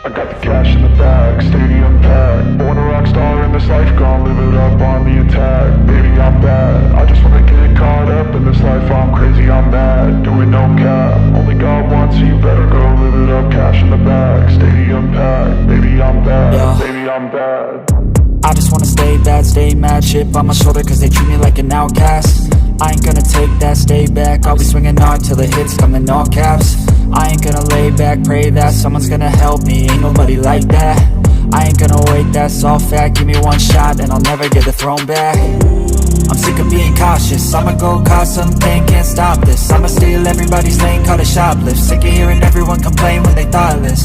I got the cash in the bag, stadium packed. Born a rock star in this life, gon' live it up on the attack. Baby, I'm bad, I just wanna get caught up in this life. I'm crazy, I'm mad, doing no cap. Only got one, so you better go live it up. Cash in the bag, stadium packed. Baby, I'm bad, Yeah. baby, I'm bad. I just wanna stay bad, stay mad. Chip on my shoulder cause they treat me like an outcast. I ain't gonna take that, stay back. I'll be swinging hard till the hits come in all caps. I ain't gonna lay back, pray that someone's gonna help me. Ain't nobody like that. I ain't gonna wait, that's all fact. Give me one shot and I'll never get the throne back. I'm sick of being cautious, I'ma go cause something, can't stop this. I'ma steal everybody's lane, call it shoplift. Sick of hearing everyone complain when they thoughtless.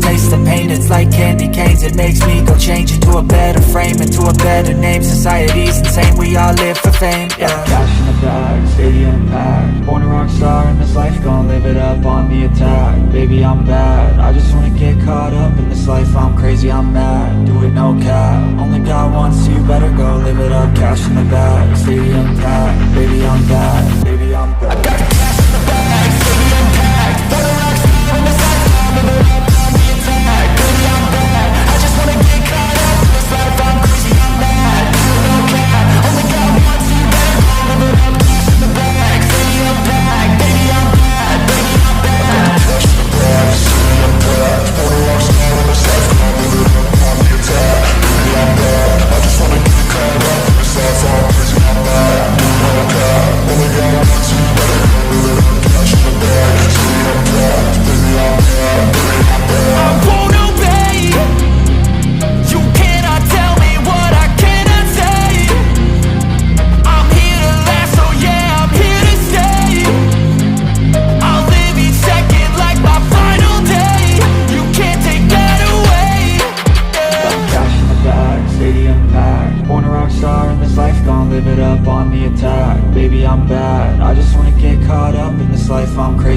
Taste the pain, it's like candy canes. It makes me go change into a better frame, into a better name. Society's insane, we all live for fame, yeah. Cash in the bag, stadium packed. Born a rock star in this life, gon' live it up on the attack. Baby, I'm bad, I just wanna get caught up in this life. I'm crazy, I'm mad, do it no cap. Only got one, so you better go live it up. Cash in the bag, stadium packed. Baby, I'm bad, baby, I'm bad. I got the cash in the bag, stadium packed. Born a rock star in this life, gon' live it up. Live it up on the attack. Baby, I'm bad, I just wanna get caught up in this life. I'm crazy.